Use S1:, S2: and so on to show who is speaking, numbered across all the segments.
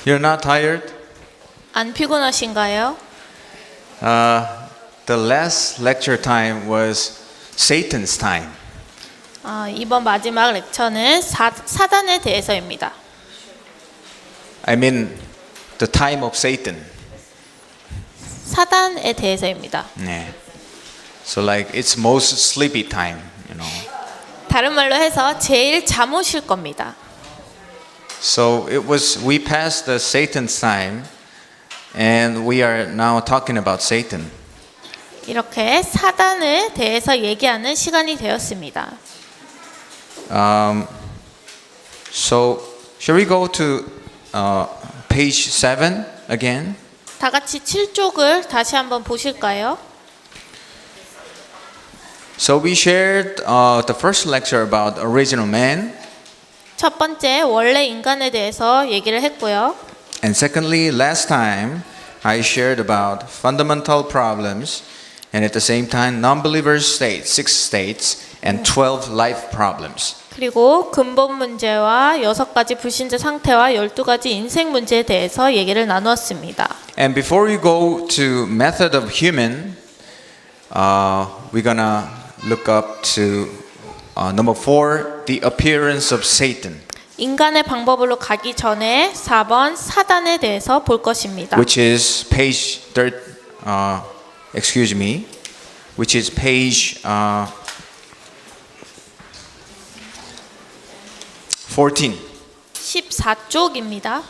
S1: You're not tired?
S2: 안 피곤하신가요?
S1: The last lecture time was Satan's time.
S2: 이번 마지막 렉처는 사단에 대해서입니다.
S1: I mean, the time of Satan.
S2: 사단에 대해서입니다.
S1: Yeah. So like it's most sleepy time, you know.
S2: 다른 말로 해서 제일 잠오실 겁니다.
S1: So we passed the Satan's time, and we are now talking about Satan.
S2: 이렇게 사단에 대해서 얘기하는 시간이 되었습니다.
S1: So shall we go to page 7 again?
S2: 다 같이 7쪽을 다시 한번 보실까요?
S1: So we shared the first lecture about original man,
S2: 첫 번째 원래 인간에 대해서 얘기를 했고요.
S1: and secondly, last time I shared about fundamental problems, and at the same time, non-believers' states, 6 states, and 12 life problems.
S2: 그리고 근본 문제와 6가지 불신자 상태와 12가지 인생 문제에 대해서 얘기를 나누었습니다.
S1: And before we go to method of human, we're gonna look up to number 4, the appearance of Satan,
S2: 인간의 방법으로 가기 전에 4번 사단에 대해서 볼 것입니다.
S1: which is page page 14.
S2: 14쪽입니다.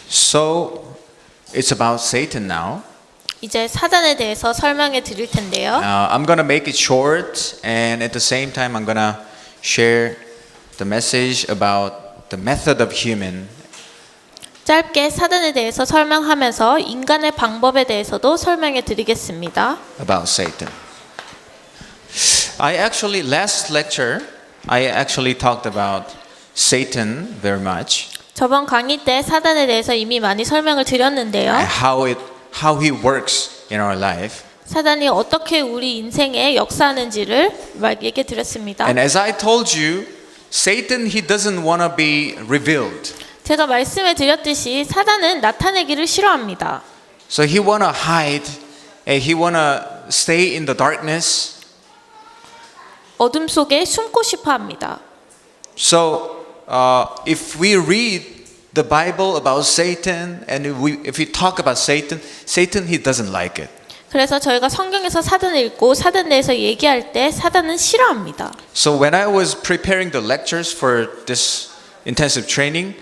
S1: So it's about Satan now.
S2: 이제 사단에 대해서 설명해 드릴 텐데요.
S1: I'm gonna make it short, and at the same time, I'm gonna share the message about the method of human.
S2: 짧게 사단에 대해서 설명하면서 인간의 방법에 대해서도 설명해 드리겠습니다.
S1: About Satan. Last lecture, I actually talked about Satan very much.
S2: 저번 강의 때 사단에 대해서 이미 많이 설명을 드렸는데요.
S1: And how he works in our life.
S2: 사단이 어떻게 우리 인생에 역사하는지를 얘기해 드렸습니다.
S1: And as I told you, Satan, he doesn't want to be revealed.
S2: 제가 말씀해 드렸듯이 사단은 나타내기를 싫어합니다.
S1: So he want to hide, and he want to stay in the darkness.
S2: 어둠 속에 숨고 싶어 합니다.
S1: So if we read the Bible about Satan, and if we talk about Satan, he doesn't like it.
S2: 그래서 저희가 성경에서 사단을 읽고 사단에 대해서 얘기할 때 사단은 싫어합니다.
S1: So when I was preparing the lectures for this intensive training,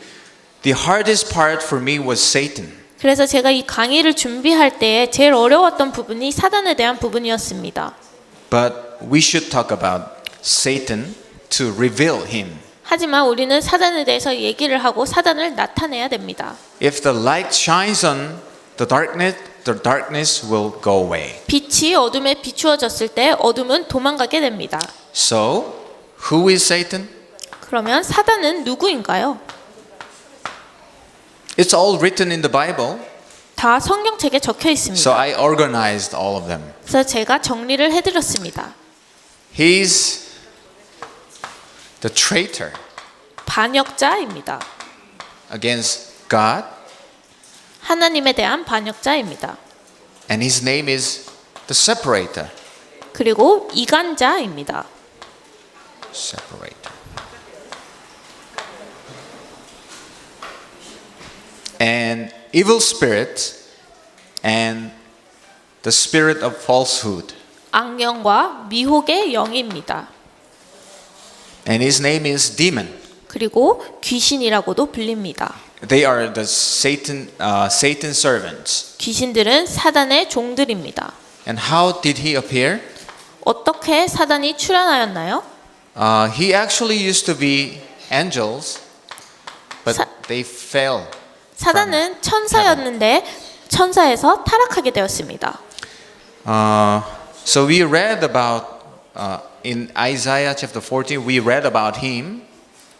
S1: the hardest part for me was Satan.
S2: 그래서 제가 이 강의를 준비할 때 제일 어려웠던 부분이 사단에 대한 부분이었습니다.
S1: But we should talk about Satan to reveal him.
S2: 하지만 우리는 사단에 대해서 얘기를 하고 사단을 나타내야 됩니다.
S1: If the light shines on the darkness will go away.
S2: 빛이 어둠에 비추어졌을 때 어둠은 도망가게 됩니다.
S1: So, who is Satan?
S2: 그러면 사단은 누구인가요?
S1: It's all written in the Bible.
S2: 다 성경책에 적혀
S1: So
S2: 있습니다.
S1: I organized all of them.
S2: 그래서 제가 정리를 해드렸습니다.
S1: He's the traitor
S2: 반역자입니다.
S1: against God,
S2: 하나님에 대한 반역자입니다.
S1: and his name is the separator.
S2: 그리고 이간자입니다.
S1: Separator. And evil spirit and the spirit of falsehood.
S2: 악령과 미혹의 영입니다.
S1: And his name is demon.
S2: 그리고 귀신이라고도 불립니다.
S1: They are the Satan servants.
S2: 귀신들은 사단의 종들입니다.
S1: And how did he appear?
S2: 어떻게 사단이 출현하였나요?
S1: He actually used to be angels, but they fell.
S2: 사단은 천사였는데 천사에서 타락하게 되었습니다.
S1: So we read about in Isaiah chapter 14. We read about him.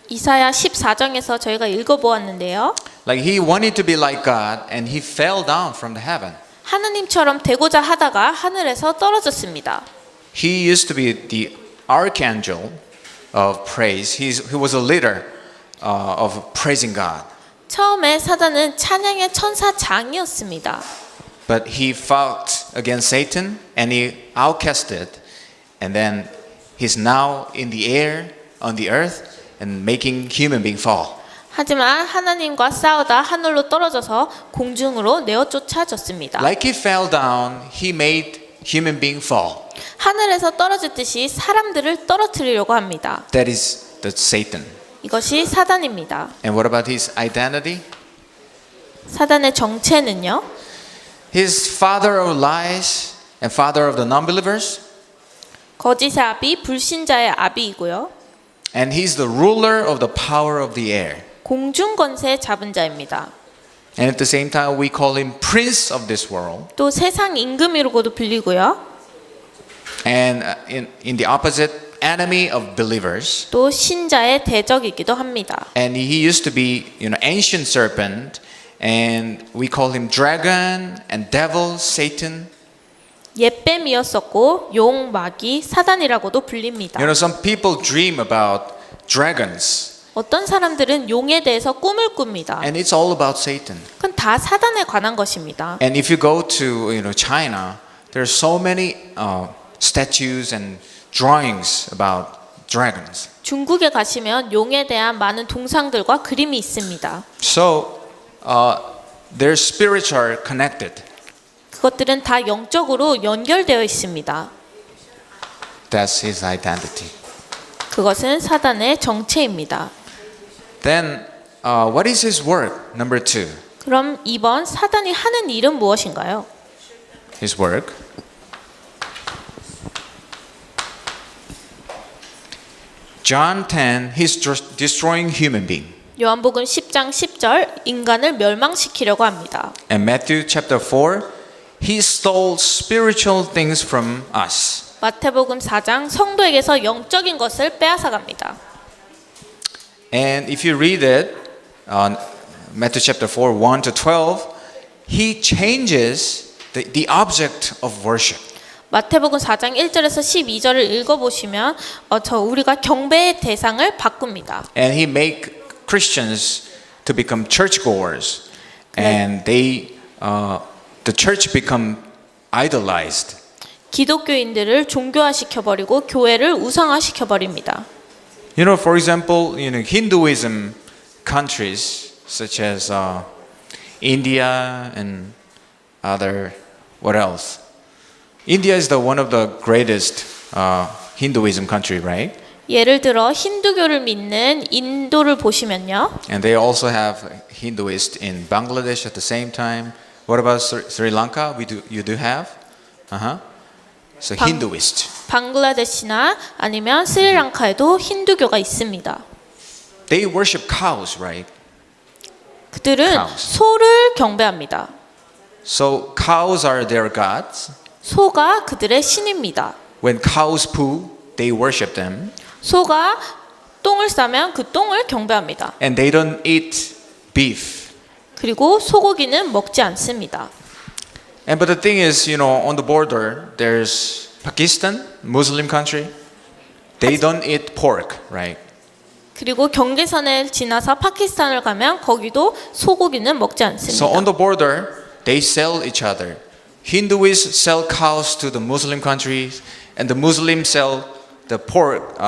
S2: 이사야 14장에서 저희가 읽어보았는데요.
S1: Like he wanted to be like God, and he fell down from the heaven.
S2: 하느님처럼 되고자 하다가 하늘에서 떨어졌습니다.
S1: He used to be the archangel of praise. He was a leader of praising God.
S2: 처음에 사단은 찬양의 천사장이었습니다.
S1: But he fought against Satan and he outcasted. And then he's now in the air, on the earth, and making human beings fall.
S2: 하지만 하나님과 싸우다 하늘로 떨어져서 공중으로 내어 쫓아졌습니다.
S1: Like he fell down, he made human beings fall.
S2: 하늘에서 떨어졌듯이 사람들을 떨어뜨리려고 합니다.
S1: That is the Satan.
S2: 이것이 사단입니다.
S1: And what about his identity?
S2: 사단의 정체는요?
S1: He's father of lies and father of the non-believers.
S2: 거짓의 아비, 불신자의 아비이고요.
S1: And he's the ruler of the power of the air.
S2: 공중 권세 잡은 자입니다.
S1: And at the same time, we call him prince of this world.
S2: 또 세상 임금이라고도 불리고요.
S1: And in the opposite, enemy of believers.
S2: 또 신자의 대적이기도 합니다.
S1: And he used to be, ancient serpent. And we call him dragon and devil, Satan.
S2: 옛뱀이었었고 용, 마귀, 사단이라고도 불립니다.
S1: Some people dream about dragons.
S2: 어떤 사람들은 용에 대해서 꿈을 꿉니다.
S1: And it's all about Satan.
S2: 그건 다 사단에 관한 것입니다.
S1: And if you go to China, there are so many statues and drawings about dragons.
S2: 중국에 가시면 용에 대한 많은 동상들과 그림이 있습니다.
S1: So their spirits are connected.
S2: 그것들은 다 영적으로 연결되어 있습니다.
S1: That's his identity.
S2: 그것은 사단의 정체입니다.
S1: Then what is his work? Number 2.
S2: 그럼 2번 사단이 하는 일은 무엇인가요?
S1: His work. John 10, he's destroying human being.
S2: 요한복음 10장 10절 인간을 멸망시키려고 합니다.
S1: And Matthew chapter 4, he stole spiritual things from us.
S2: 마태복음 4장 성도에게서 영적인 것을 빼앗아 갑니다.
S1: And if you read it, Matthew chapter 4, 1 to 12, he changes the object of worship.
S2: 마태복음 4장 1절에서 12절을 읽어보시면 우리가 경배의 대상을 바꿉니다.
S1: And he make Christians to become churchgoers. And the church become idolized.
S2: 기독교인들을 종교화시켜버리고 교회를 우상화시켜버립니다.
S1: For example, Hinduism countries such as India and other, what else? India is one of the greatest Hinduism country, right?
S2: 예를 들어 힌두교를 믿는 인도를 보시면요.
S1: And they also have Hinduists in Bangladesh at the same time. What about Sri Lanka? You do have? So Hinduist.
S2: 방글라데시나 아니면 스리랑카에도 힌두교가 있습니다.
S1: They worship cows, right?
S2: 그들은
S1: cows.
S2: 소를 경배합니다.
S1: So cows are their gods.
S2: 소가 그들의 신입니다.
S1: When cows poo, they worship them.
S2: 소가 똥을 싸면 그 똥을 경배합니다.
S1: And they don't eat beef.
S2: 그리고 소고기는 먹지 않습니다.
S1: But the thing is, on the border, there's Pakistan, Muslim country. They don't eat pork, right?
S2: 그리고 경계선을 지나서 파키스탄을 가면 거기도 소고기는 먹지
S1: So
S2: 않습니다.
S1: on the border, they sell each other. Hindus sell cows to the Muslim countries, and the Muslims sell the pork,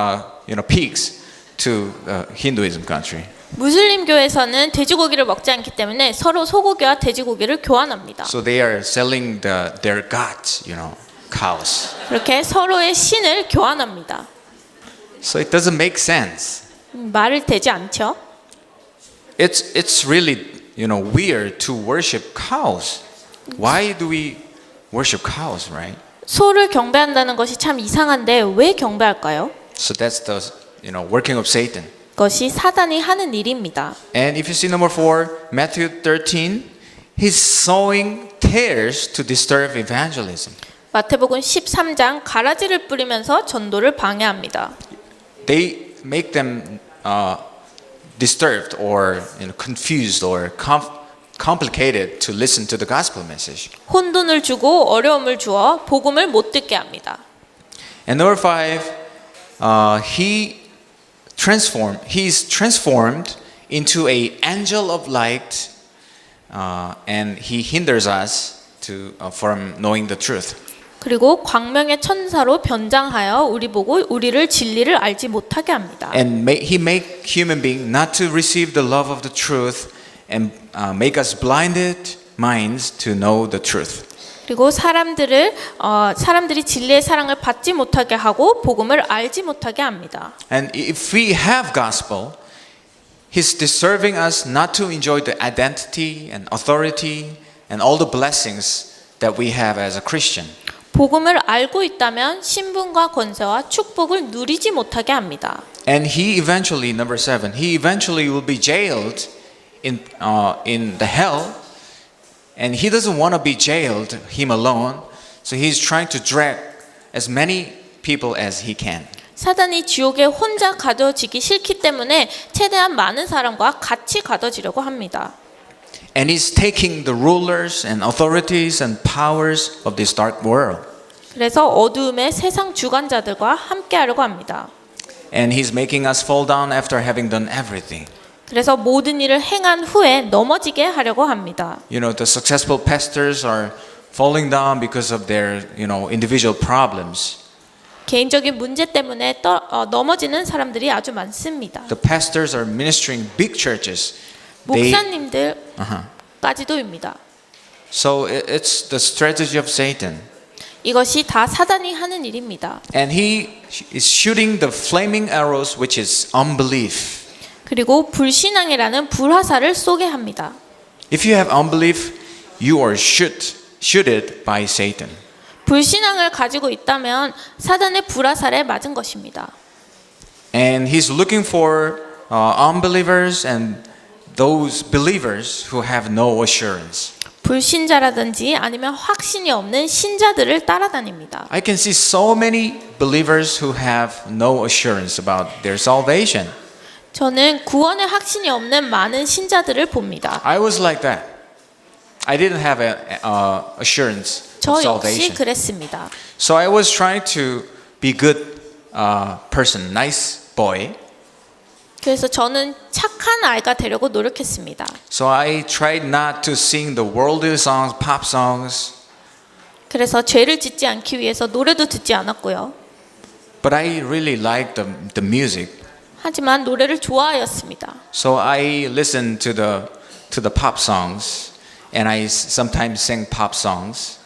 S1: pigs to Hinduism country.
S2: 무슬림교에서는 돼지고기를 먹지 않기 때문에 서로 소고기와 돼지고기를 교환합니다.
S1: So they are selling their gods, cows.
S2: 그렇게 서로의 신을 교환합니다.
S1: So it doesn't make sense.
S2: 말을 되지 않죠?
S1: It's really, weird to worship cows. Why do we worship cows, right?
S2: 소를 경배한다는 것이 참 이상한데 왜 경배할까요?
S1: So that's the, working of Satan.
S2: 그것이 사단이 하는 일입니다.
S1: And if you see number 4, Matthew 13, he's sowing tares to disturb evangelism.
S2: 마태복음 13장 가라지를 뿌리면서 전도를 방해합니다.
S1: They make them disturbed or confused or complicated to listen to the gospel message.
S2: 혼돈을 주고 어려움을 주어 복음을 못 듣게 합니다.
S1: And number 5, he's transformed into a angel of light, and he hinders us from knowing the truth.
S2: 그리고 광명의 천사로 변장하여 우리 보고 우리를 진리를 알지 못하게 합니다.
S1: And he make human being not to receive the love of the truth and make us blinded minds to know the truth.
S2: 그리고 사람들이 진리의 사랑을 받지 못하게 하고 복음을 알지 못하게 합니다.
S1: And if we have gospel, he's deserving us not to enjoy the identity and authority and all the blessings that we have as a Christian.
S2: 복음을 알고 있다면 신분과 권세와 축복을 누리지 못하게 합니다.
S1: And he eventually, number 7, he eventually will be jailed in the hell, and he doesn't want to be jailed him alone, so he's trying to drag as many people as he can.
S2: 사단이 지옥에 혼자 가둬지기 싫기 때문에 최대한 많은 사람과 같이 가둬지려고 합니다.
S1: And he's taking the rulers and authorities and powers of this dark world.
S2: 그래서 어두움의 세상 주관자들과 함께하려고 합니다.
S1: And he's making us fall down after having done everything.
S2: 그래서 모든 일을 행한 후에 넘어지게 하려고 합니다.
S1: You know, the successful pastors are falling down because of their, individual problems.
S2: 개인적인 문제 때문에 넘어지는 사람들이 아주 많습니다.
S1: The pastors are ministering big churches. They,
S2: 목사님들까지도입니다.
S1: so it's the strategy of Satan.
S2: 이것이 다 사단이 하는 일입니다.
S1: And he is shooting the flaming arrows, which is unbelief.
S2: 그리고 불신앙이라는 불화살을 쏘게 합니다.
S1: If you have unbelief, you are shooted by Satan.
S2: 불신앙을 가지고 있다면 사단의 불화살에 맞은 것입니다.
S1: And he's looking for unbelievers and those believers who have no assurance.
S2: 불신자라든지 아니면 확신이 없는 신자들을 따라다닙니다.
S1: I can see so many believers who have no assurance about their salvation.
S2: 저는 구원의 확신이 없는 많은 신자들을 봅니다.
S1: I was like that. I didn't have assurance of
S2: 저 역시
S1: salvation.
S2: 그랬습니다.
S1: So I was trying to be good person, nice boy.
S2: 그래서 저는 착한 아이가 되려고 노력했습니다.
S1: So I tried not to sing the worldly songs, pop songs.
S2: 그래서 죄를 짓지 않기 위해서 노래도 듣지 않았고요.
S1: But I really liked the music.
S2: 하지만 노래를 좋아하였습니다.
S1: So I listened to the pop songs, and I sometimes sang pop songs,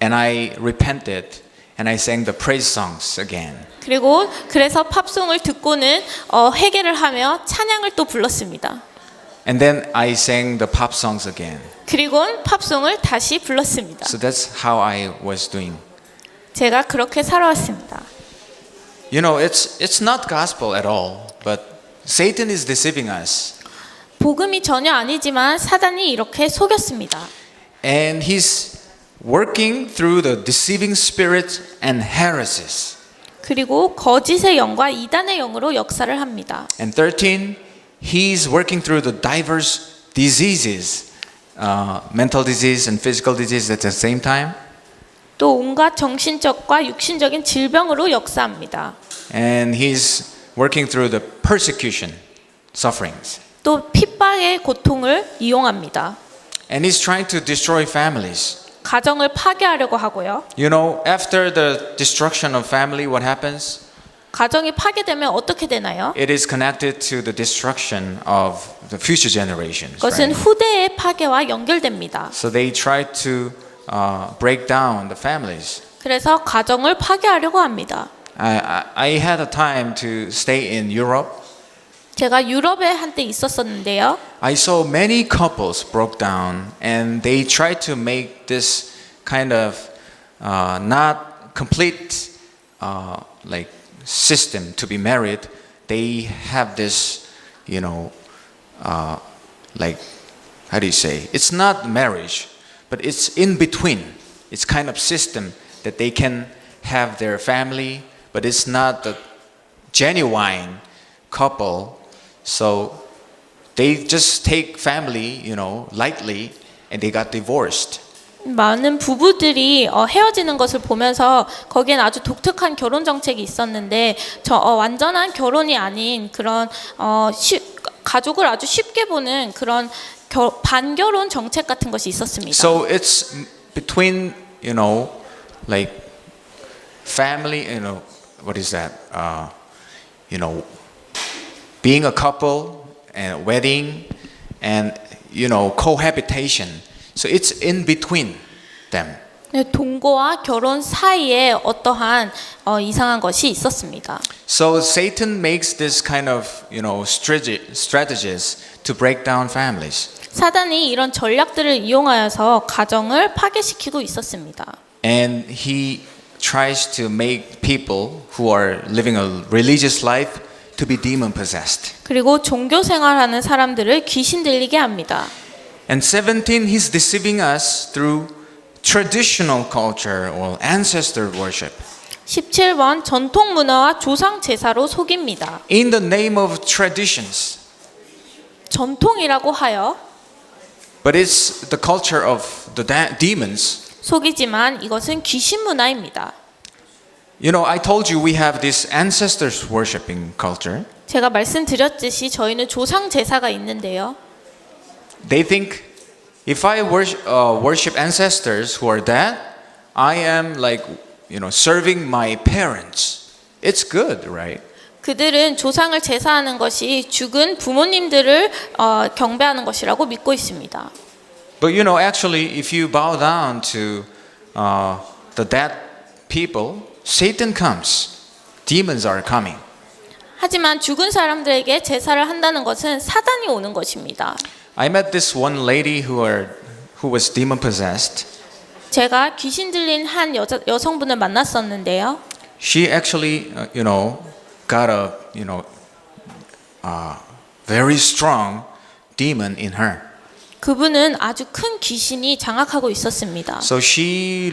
S1: and I repented, and I sang the praise songs again.
S2: 그래서 팝송을 듣고는 회개를 하며 찬양을 또 불렀습니다.
S1: And then I sang the pop songs again.
S2: 그리고 팝송을 다시 불렀습니다.
S1: So that's how I was doing.
S2: 제가 그렇게 살아왔습니다.
S1: You know, it's not gospel at all, but Satan is deceiving us.
S2: 복음이 전혀 아니지만 사단이 이렇게 속였습니다.
S1: And he's working through the deceiving spirits and heresies.
S2: 그리고 거짓의 영과 이단의 영으로 역사를 합니다.
S1: And 13, he's working through the diverse diseases, mental disease and physical disease at the same time.
S2: 또 온갖 정신적과 육신적인 질병으로 역사합니다.
S1: And he's working through the persecution, sufferings.
S2: 또 핍박의 고통을 이용합니다.
S1: And he's trying to destroy families.
S2: 가정을 파괴하려고 하고요.
S1: You know, after the destruction of family, what happens?
S2: 가정이 파괴되면 어떻게 되나요?
S1: It is connected to the destruction of the future generations.
S2: 그것은
S1: Right?
S2: 후대의 파괴와 연결됩니다.
S1: So they try to break down the families.
S2: 그래서 가정을 파괴하려고 합니다.
S1: I had a time to stay in Europe.
S2: 제가 유럽에 한때 있었었는데요.
S1: I saw many couples broke down, and they tried to make this kind of not complete like system to be married. They have this, like, how do you say? It's not marriage, but it's in between. It's kind of system that they can have their family, but it's not the genuine couple. So they just take family, lightly, and they got divorced.
S2: 많은 부부들이 헤어지는 것을 보면서 거기엔 아주 독특한 결혼 정책이 있었는데 완전한 결혼이 아닌 그런 가족을 아주 쉽게 보는 그런 반결혼 정책 같은 것이 있었습니다.
S1: So it's between, like family, what is that? Being a couple and wedding and, cohabitation. So it's in between them.
S2: 동거와 결혼 사이에 어떠한 이상한 것이 있었습니다.
S1: So Satan makes this kind of, strategies to break down families.
S2: 사단이 이런 전략들을 이용하여서 가정을 파괴시키고 있었습니다.
S1: And he tries to make people who are living a religious life to be demon possessed.
S2: 그리고 종교 생활하는 사람들을 귀신 들리게 합니다.
S1: And 17, he's deceiving us through traditional culture or ancestor worship.
S2: 17번 전통 문화와 조상 제사로 속입니다.
S1: In the name of traditions.
S2: 전통이라고 하여
S1: But it's the culture of the demons.
S2: 속이지만 이것은 귀신 문화입니다.
S1: I told you we have this ancestors worshiping culture.
S2: 제가 말씀드렸듯이 저희는 조상 제사가 있는데요.
S1: They think if I worship ancestors who are dead, I am like, serving my parents. It's good, right?
S2: 그들은 조상을 제사하는 것이 죽은 부모님들을 경배하는 것이라고 믿고 있습니다.
S1: But actually, if you bow down to the dead people, Satan comes. Demons are coming.
S2: 하지만 죽은 사람들에게 제사를 한다는 것은 사단이 오는 것입니다.
S1: I met this one lady who was demon possessed.
S2: 제가 귀신 들린 한 여성분을 만났었는데요.
S1: She actually, got a, very strong demon in her.
S2: 그분은 아주 큰 귀신이 장악하고 있었습니다.
S1: So she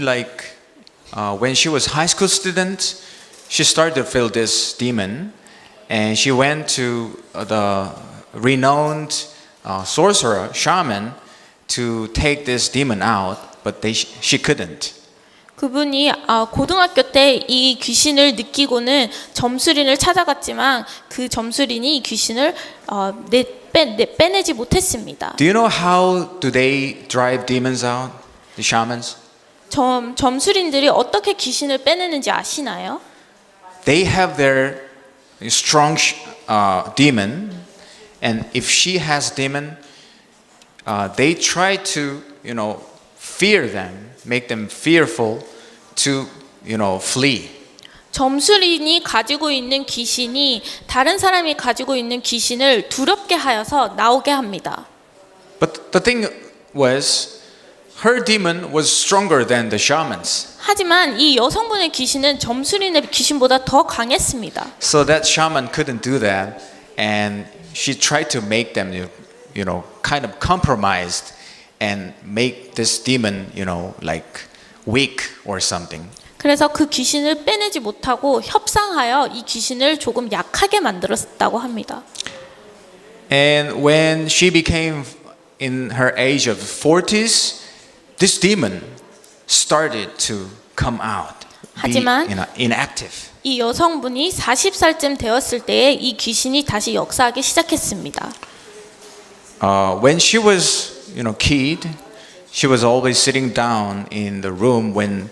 S1: when she was high school student, she started to feel this demon, and she went to the renowned sorcerer, shaman, to take this demon out, but she couldn't.
S2: 그분이 고등학교 때 이 귀신을 느끼고는 점수린을 찾아갔지만 그 점수린이 이 귀신을 빼내지 못했습니다.
S1: Do you know how do they drive demons out? The shamans?
S2: 점수린들이 어떻게 귀신을 빼내는지 아시나요?
S1: They have their strong demon, and if she has demon, they try to, fear them, make them fearful to, flee.
S2: 점수린이 가지고 있는 귀신이 다른 사람이 가지고 있는 귀신을 두렵게 하여서 나오게 합니다.
S1: But the thing was, her demon was stronger than the shamans.
S2: 하지만 이 여성분의 귀신은 점수린의 귀신보다 더 강했습니다.
S1: So that shaman couldn't do that, and she tried to make them, kind of compromised and make this demon, like weak or something.
S2: 그래서 그 귀신을 빼내지 못하고 협상하여 이 귀신을 조금 약하게 만들었다고 합니다.
S1: And when she became in her age of 40s, this demon started to come out,
S2: 하지만
S1: inactive.
S2: 이 여성분이 40살쯤 되었을 때에 이 귀신이 다시 역사하기 시작했습니다.
S1: When she was, kid, she was always sitting down in the room when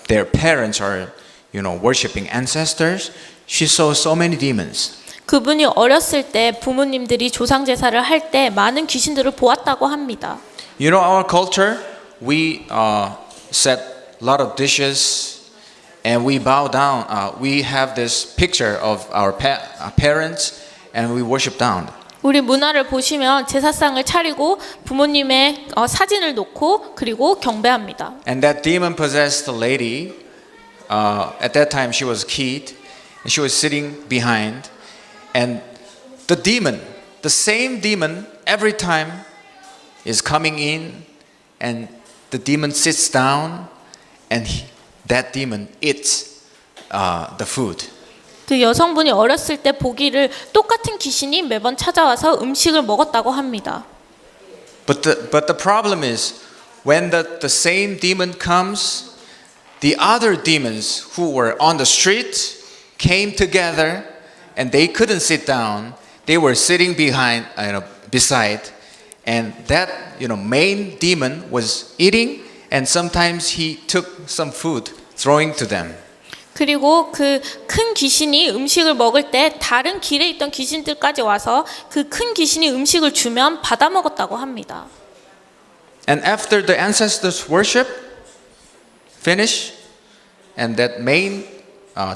S1: their parents are, worshiping ancestors. She saw so many demons.
S2: 그분이 어렸을 때 부모님들이 조상 제사를 할 때 많은 귀신들을 보았다고 합니다.
S1: Our culture, we set a lot of dishes, and we bow down. We have this picture of our parents, and we worship down.
S2: 우리 문화를 보시면 제사상을 차리고 부모님의 사진을 놓고 그리고 경배합니다.
S1: And that demon-possessed lady, at that time she was a kid, and she was sitting behind, and the demon, the same demon, every time is coming in, and the demon sits down, and that demon eats the food.
S2: 그 여성분이 어렸을 때 보기를 똑같은 귀신이 매번 찾아와서 음식을 먹었다고 합니다.
S1: But the problem is when the same demon comes, the other demons who were on the street came together and they couldn't sit down. They were sitting beside, and that main demon was eating, and sometimes he took some food, throwing to them.
S2: 그리고 그 큰 귀신이 음식을 먹을 때 다른 길에 있던 귀신들까지 와서 그 큰 귀신이 음식을 주면 받아 먹었다고 합니다.
S1: And after the ancestors' worship finish, and that main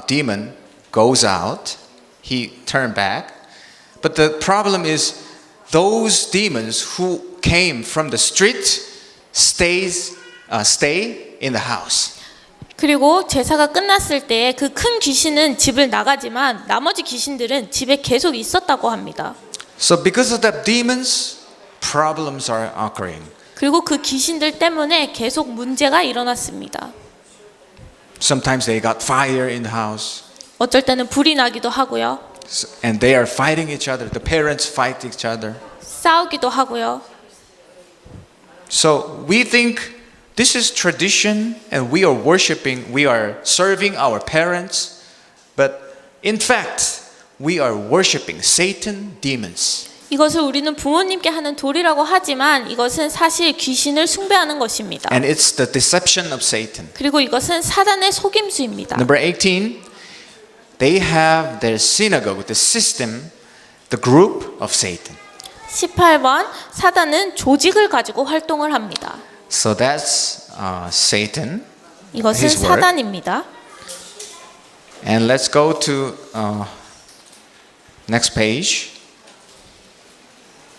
S1: demon goes out, he turned back. But the problem is those demons who came from the street stay in the house.
S2: 그리고 제사가 끝났을 때 그 큰 귀신은 집을 나가지만 나머지 귀신들은 집에 계속 있었다고 합니다.
S1: So because of that demons, problems are occurring.
S2: 그리고 그 귀신들 때문에 계속 문제가 일어났습니다.
S1: Sometimes they got fire in the house.
S2: 어쩔 때는 불이 나기도 하고요.
S1: And they are fighting each other. The parents fight each other.
S2: 싸우기도 하고요.
S1: So we think this is tradition and we are worshiping, we are serving our parents. But in fact, we are worshiping Satan, demons.
S2: 이것을 우리는 부모님께 하는 도리라고 하지만 이것은 사실 귀신을 숭배하는 것입니다.
S1: And it's the deception of Satan.
S2: 그리고 이것은 사단의 속임수입니다.
S1: Number 18, they have their synagogue, the system, the group of Satan.
S2: 18번 사단은 조직을 가지고 활동을 합니다.
S1: So that's Satan.
S2: 이것은
S1: his work.
S2: 사단입니다.
S1: And let's go to next page.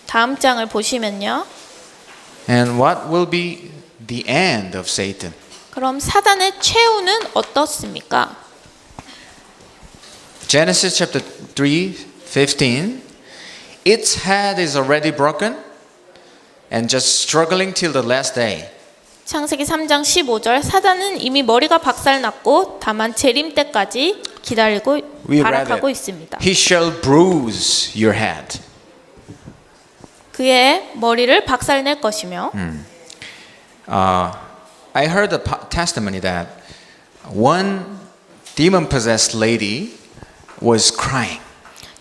S2: 다음 장을 보시면요.
S1: And what will be the end of Satan?
S2: 그럼 사단의 최후는 어떻습니까?
S1: Genesis chapter 3:15. Its head is already broken and just struggling till the last day.
S2: 창세기 3장 15절 사단은 이미 머리가 박살났고 다만 재림 때까지 기다리고
S1: We read
S2: 발악하고
S1: it.
S2: 있습니다.
S1: He shall bruise your head.
S2: 그의 머리를 박살낼 것이며
S1: I heard a testimony that one demon-possessed lady was crying.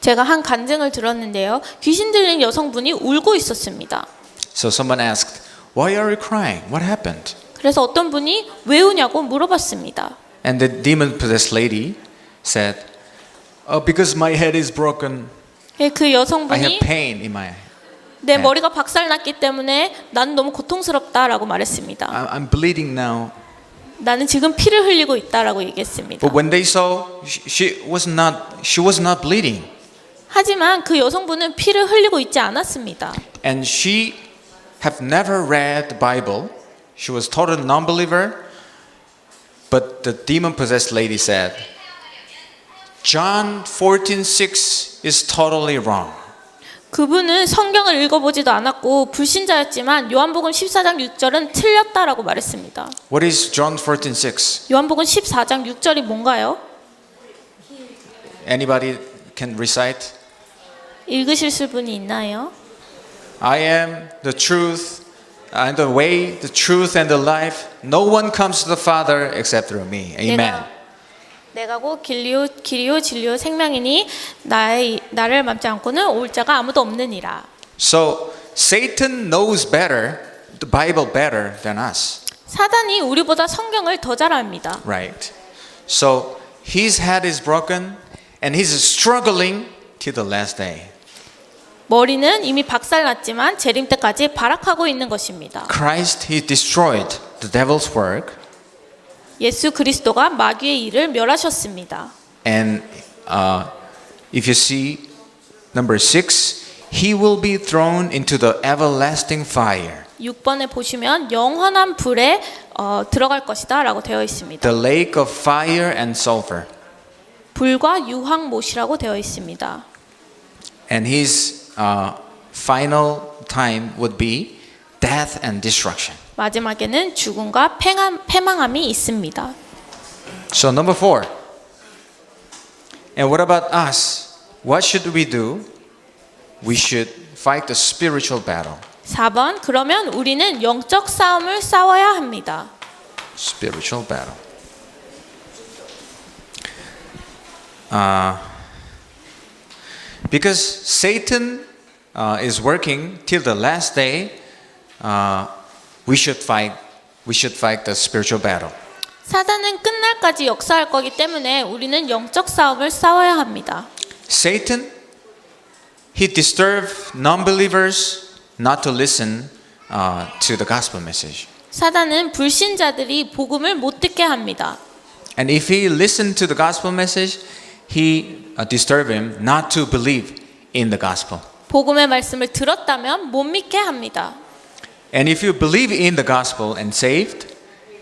S2: 제가 한 간증을 들었는데요. 귀신 들린 여성분이 울고 있었습니다.
S1: So someone asked, "Why are you crying? What happened?"
S2: 그래서 어떤 분이 왜 우냐고 물어봤습니다.
S1: And the demon-possessed lady said, "Oh, because my head is broken.
S2: 그
S1: I
S2: 여성분이
S1: have pain in my head.
S2: 내 머리가 박살났기 때문에 나는 너무 고통스럽다라고 말했습니다.
S1: I'm bleeding now."
S2: 나는 지금 피를 흘리고 있다라고 얘기했습니다.
S1: But when they saw, she was not bleeding,
S2: 하지만 그 여성분은 피를 흘리고 있지 않았습니다.
S1: and she have never read the Bible. She was total non-believer. But the demon-possessed lady said, "John 14:6 is totally wrong."
S2: 그분은 성경을 읽어보지도 않았고 불신자였지만 요한복음 14장 6절은 틀렸다라고 말했습니다.
S1: What is John 14:6?
S2: 요한복음 14장 6절이 뭔가요?
S1: Anybody can recite?
S2: 읽으실 분이 있나요?
S1: I am the truth and the way, the truth and the life. No one comes to the Father except through me. Amen.
S2: 내가 곧 길이요 진리요 생명이니 나를 맘지 않고는 올 자가 아무도 없느니라.
S1: So Satan knows better, the Bible better than us.
S2: 사단이 우리보다 성경을 더 잘 압니다.
S1: Right. So his head is broken and he's struggling till the last day.
S2: 머리는 이미 박살났지만 재림 때까지 발악하고 있는 것입니다.
S1: Christ, he destroyed the devil's work.
S2: 예수 그리스도가 마귀의 일을 멸하셨습니다.
S1: And if you see number 6, he will be thrown into the everlasting fire.
S2: 6번에 보시면 영원한 불에 들어갈 것이다 라고 되어 있습니다.
S1: The lake of fire and sulfur.
S2: 불과 유황못이라고 되어 있습니다.
S1: And his final time would be death and destruction.
S2: 마지막에는 죽음과 패망함이 있습니다.
S1: So number 4. And what about us? What should we do? We should fight the spiritual battle.
S2: 4번 그러면 우리는 영적 싸움을 싸워야 합니다.
S1: Spiritual battle. Because Satan is working till the last day, we should fight the spiritual battle.
S2: 사단은 끝날까지 역사할 거기 때문에 우리는 영적 싸움을 싸워야 합니다.
S1: Satan, he disturbed non-believers not to listen to the gospel message.
S2: 사단은 불신자들이 복음을 못 듣게 합니다.
S1: And if he listened to the gospel message, he disturbed him not to believe in the gospel.
S2: 복음의 말씀을 들었다면 못 믿게 합니다.
S1: And if you believe in the gospel and saved,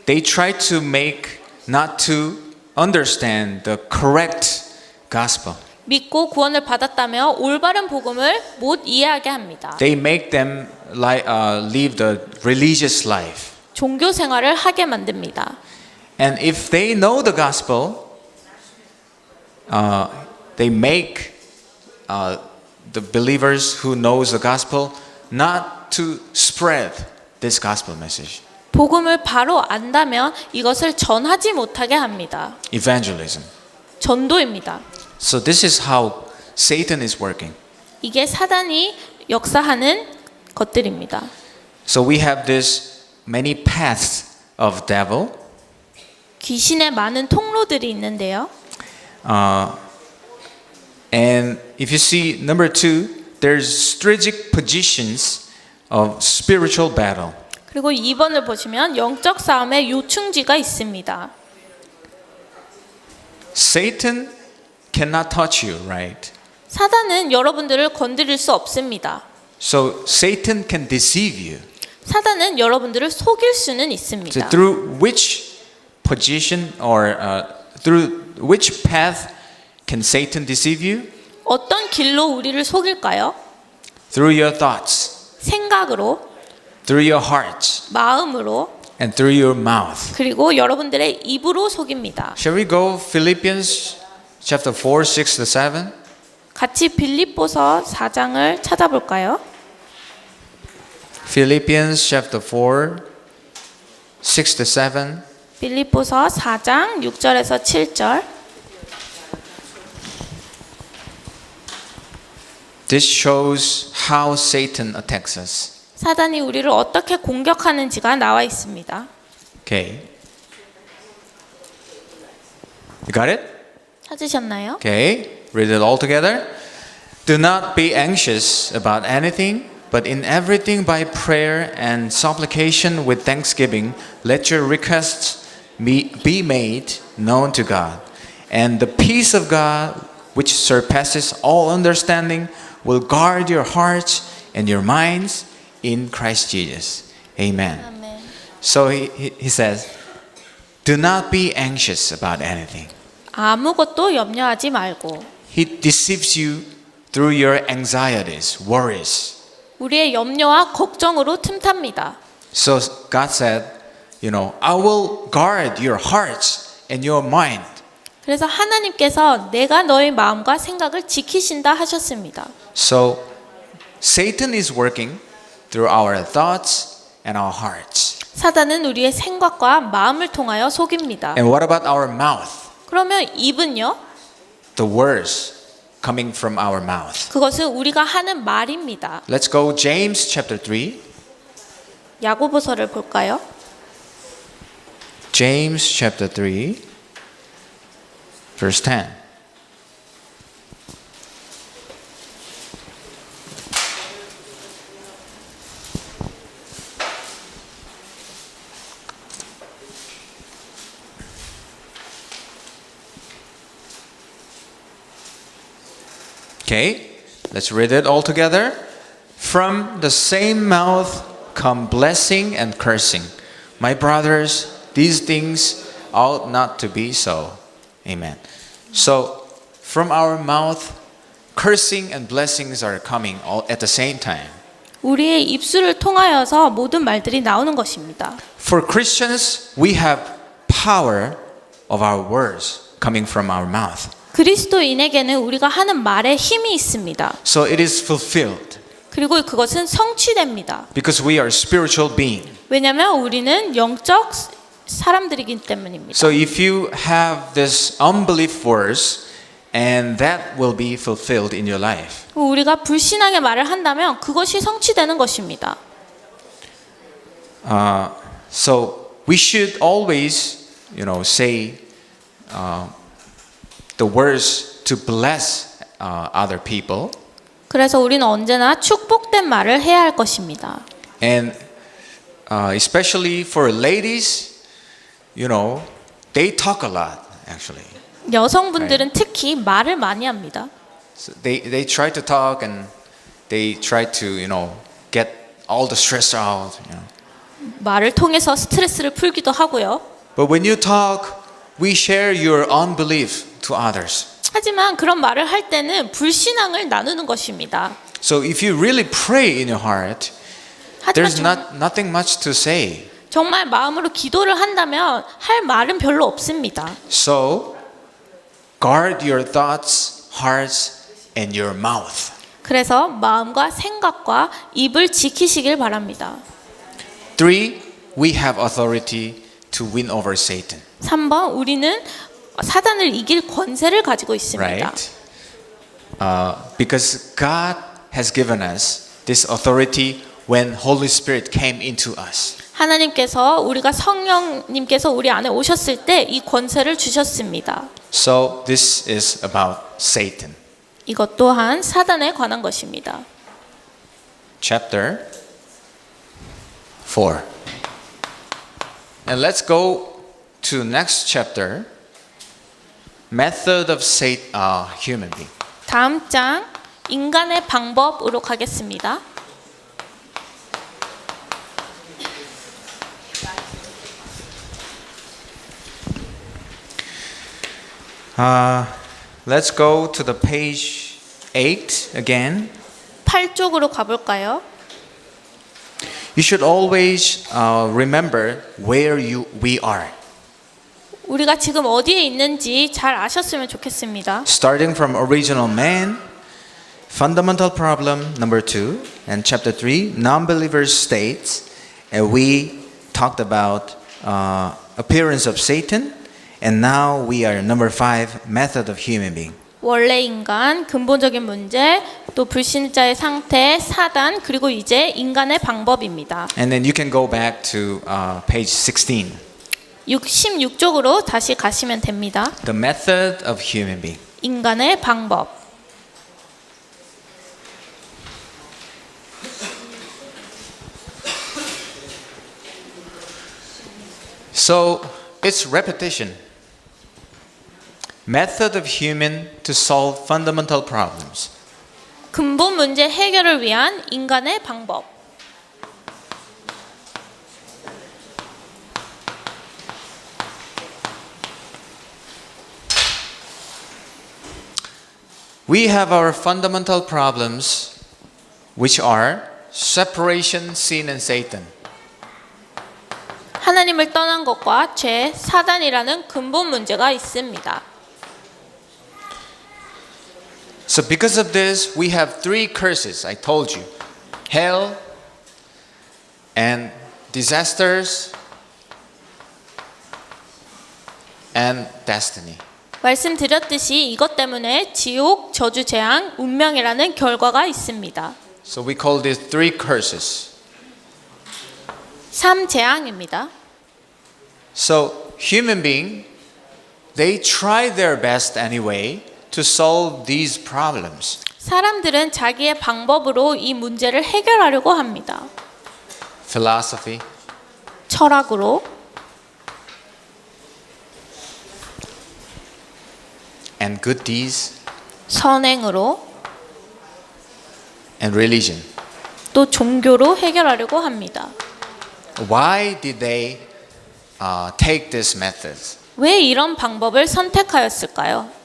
S1: they try to make not to understand the correct gospel.
S2: 믿고 구원을 받았다며 올바른 복음을 못 이해하게 합니다.
S1: They make them live the religious life.
S2: 종교 생활을 하게 만듭니다.
S1: And if they know the gospel, they make the believers who knows the gospel not to spread this gospel message.
S2: 복음을 바로 안다면 이것을 전하지 못하게 합니다.
S1: Evangelism.
S2: 전도입니다.
S1: So this is how Satan is working.
S2: 이게 사단이 역사하는 것들입니다.
S1: So we have this many paths of devil.
S2: 귀신의 많은 통로들이 있는데요.
S1: And if you see number 2, there's strategic positions of spiritual battle.
S2: 그리고 2번을 보시면 영적 싸움의 요충지가 있습니다.
S1: Satan cannot touch you, right?
S2: 사단은 여러분들을 건드릴 수 없습니다.
S1: So Satan can deceive you.
S2: 사단은 여러분들을 속일 수는
S1: So
S2: 있습니다.
S1: through which position or through which path can Satan deceive you?
S2: 어떤 길로 우리를 속일까요?
S1: Through your thoughts,
S2: 생각으로,
S1: through your hearts,
S2: 마음으로,
S1: and through your mouth.
S2: 그리고 여러분들의 입으로 속입니다.
S1: Shall we go Philippians chapter 4, 6 to 7?
S2: 같이 빌립보서 4장을 찾아볼까요?
S1: Philippians chapter 4, 6 to 7.
S2: 빌립보서 4장 6절에서 7절.
S1: This shows how Satan attacks us.
S2: 사단이 우리를 어떻게 공격하는지가 나와 있습니다.
S1: Okay. You got it?
S2: 찾으셨나요?
S1: Okay. Read it all together. Do not be anxious about anything, but in everything by prayer and supplication with thanksgiving, let your requests be made known to God. And the peace of God, which surpasses all understanding, will guard your hearts and your minds in Christ Jesus. Amen.
S2: 아멘.
S1: So he says, do not be anxious about anything.
S2: 아무것도 염려하지 말고
S1: He deceives you through your anxieties, worries.
S2: 우리의 염려와 걱정으로 틈탑니다.
S1: So God said, I will guard your hearts and your mind.
S2: 그래서 하나님께서 내가 너의 마음과 생각을 지키신다 하셨습니다.
S1: So Satan is working through our thoughts and our hearts.
S2: 사단은 우리의 생각과 마음을 통하여 속입니다.
S1: And what about our mouth?
S2: 그러면 입은요?
S1: The words coming from our mouth.
S2: 그것은 우리가 하는 말입니다.
S1: Let's go James chapter 3.
S2: 야고보서를 볼까요?
S1: James chapter 3 verse 10. Okay, let's read it all together. From the same mouth come blessing and cursing. My brothers, these things ought not to be so. Amen. So, from our mouth, cursing and blessings are coming all at the same time.
S2: 우리의 입술을 통하여서 모든 말들이 나오는 것입니다.
S1: For Christians, we have power of our words coming from our mouth.
S2: 그리스도인에게는 우리가 하는 말에 힘이 있습니다.
S1: So it is fulfilled
S2: 그리고 그것은 성취됩니다.
S1: because we are spiritual being.
S2: 왜냐하면 우리는 영적 사람들이기 때문입니다.
S1: So if you have this unbelief verse, and that will be fulfilled in your life.
S2: 우리가 불신앙의 말을 한다면 그것이 성취되는 것입니다.
S1: So we should always, say the words to bless other people,
S2: 그래서 우리는 언제나 축복된 말을 해야 할 것입니다.
S1: and especially for ladies, they talk a lot actually.
S2: 여성분들은 특히 말을 많이 합니다.
S1: So they try to talk and they try to get all the stress out.
S2: 말을 통해서 스트레스를 풀기도 하고요.
S1: But when you talk, we share your unbelief to others.
S2: 하지만 그런 말을 할 때는 불신앙을 나누는 것입니다.
S1: So if you really pray in your heart,
S2: 하지만
S1: there's nothing much to say.
S2: 정말 마음으로 기도를 한다면 할 말은 별로 없습니다.
S1: So guard your thoughts, hearts, and your mouth.
S2: 그래서 마음과 생각과 입을 지키시길 바랍니다.
S1: 3, we have authority to win over Satan.
S2: 3번, 우리는 사단을 이길 권세를 가지고 있습니다.
S1: Right? Because God has given us this authority when Holy Spirit came into us.
S2: 하나님께서 우리가 성령님께서 우리 안에 오셨을 때 이 권세를 주셨습니다.
S1: So this is about Satan.
S2: 이것 또한 사단에 관한 것입니다.
S1: Chapter 4. And let's go to next chapter. Method of human being.
S2: 다음 장 인간의 방법으로 가겠습니다.
S1: Let's go to the page 8 again.
S2: 8쪽으로 가볼까요?
S1: You should always remember where we are.
S2: 우리가 지금 어디에 있는지 잘 아셨으면 좋겠습니다.
S1: Starting from original man, fundamental problem number 2, and chapter 3, non-believers states, and we talked about appearance of Satan, and now we are number 5, method of human being.
S2: 원래 인간, 근본적인 문제, 또 불신자의 상태, 사단, 그리고 이제 인간의 방법입니다.
S1: And then you can go back to page 16.
S2: 16쪽으로 다시 가시면 됩니다.
S1: The method of human being.
S2: 인간의 방법.
S1: So it's repetition. Method of human to solve fundamental problems.
S2: 근본 문제 해결을 위한 인간의 방법.
S1: We have our fundamental problems, which are separation, sin, and Satan.
S2: 하나님을 떠난 것과 죄, 사단이라는 근본 문제가 있습니다.
S1: So because of this, we have 3 curses, I told you. Hell, and disasters, and destiny.
S2: 말씀드렸듯이 이것 때문에 지옥, 저주, 재앙, 운명이라는 결과가 있습니다.
S1: So we call these 3 curses.
S2: 3재앙입니다.
S1: So human being, they try their best anyway to solve these problems.
S2: 사람들은 자기의 방법으로 이 문제를 해결하려고 합니다.
S1: Philosophy,
S2: 철학으로,
S1: and good deeds,
S2: 선행으로,
S1: and religion.
S2: 또 종교로 해결하려고 합니다.
S1: Why did they take these methods?
S2: 왜 이런 방법을 선택하였을까요?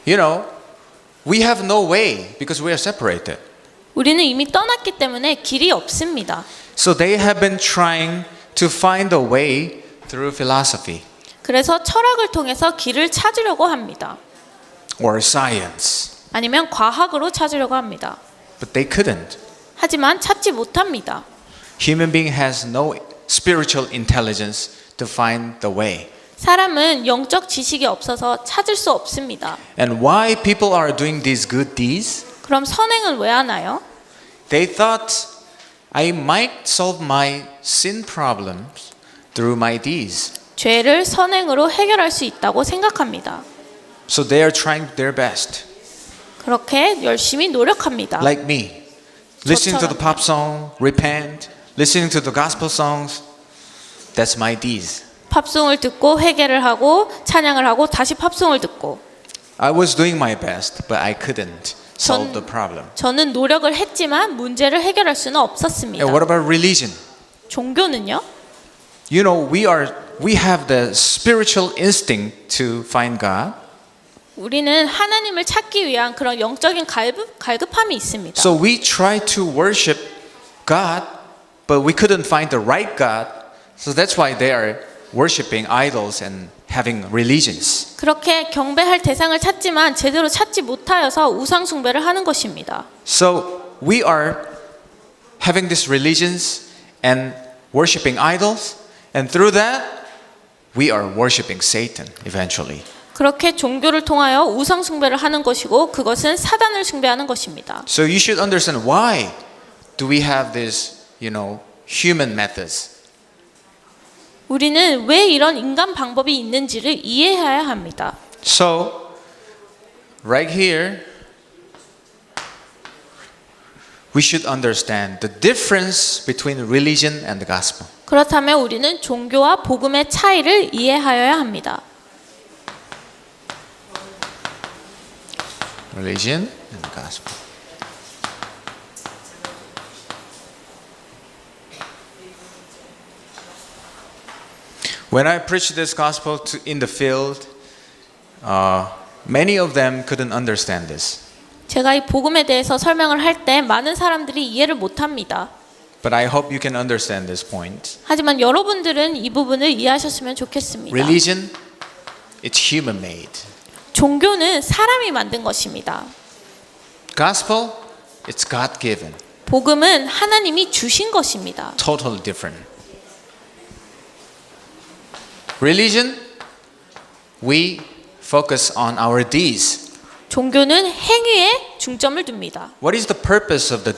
S1: You know, we have no way because we are separated.
S2: 우리는 이미 떠났기 때문에 길이 없습니다.
S1: So they have been trying to find a way through philosophy.
S2: 그래서 철학을 통해서 길을 찾으려고 합니다.
S1: or science.
S2: 아니면 과학으로 찾으려고 합니다.
S1: But they couldn't.
S2: 하지만 찾지 못합니다.
S1: Human being has no spiritual intelligence to find the way.
S2: 사람은 영적 지식이 없어서 찾을 수 없습니다.
S1: And why people are doing these good deeds?
S2: 그럼 선행은 왜 하나요?
S1: They thought I might solve my sin problems through my deeds.
S2: 죄를 선행으로 해결할 수 있다고 생각합니다.
S1: So they are trying their best.
S2: 그렇게 열심히 노력합니다.
S1: Like me. Listening to the pop song, repent, listening to the gospel songs. That's my deeds.
S2: 팝송을 듣고 회개를 하고 찬양을 하고 다시 팝송을 듣고
S1: I was doing my best, but I couldn't solve the problem.
S2: 저는 노력을 했지만 문제를 해결할 수는 없었습니다.
S1: And what about religion?
S2: 종교는요?
S1: You know, we have the spiritual instinct to find God.
S2: 우리는 하나님을 찾기 위한 그런 영적인 갈급함이 있습니다.
S1: So we try to worship God, but we couldn't find the right God. So that's why they are worshiping idols and having religions.
S2: 그렇게 경배할 대상을 찾지만 제대로 찾지 못하여서 우상 숭배를 하는 것입니다.
S1: So we are having these religions and worshiping idols, and through that we are worshiping Satan eventually.
S2: 그렇게 종교를 통하여 우상 숭배를 하는 것이고 그것은 사단을 숭배하는 것입니다.
S1: So you should understand why do we have this, human methods.
S2: 우리는 왜 이런 인간 방법이 있는지를 이해해야 합니다.
S1: So right here we should understand the difference between religion and the gospel.
S2: 그렇다면 우리는 종교와 복음의 차이를 이해하여야 합니다.
S1: Religion and the gospel. When I preached this gospel in the field, many of them couldn't understand this.
S2: 제가 이 복음에 대해서 설명을 할 때 많은 사람들이 이해를 못합니다.
S1: But I hope you can understand this point.
S2: 하지만 여러분들은 이 부분을 이해하셨으면 좋겠습니다.
S1: Religion, it's human made.
S2: 종교는 사람이 만든 것입니다.
S1: Gospel, it's God given.
S2: 복음은 하나님이 주신 것입니다.
S1: Totally different. Religion, we focus on our deeds.
S2: 종교는 행위에 중점을 둡니다.
S1: What is the purpose of the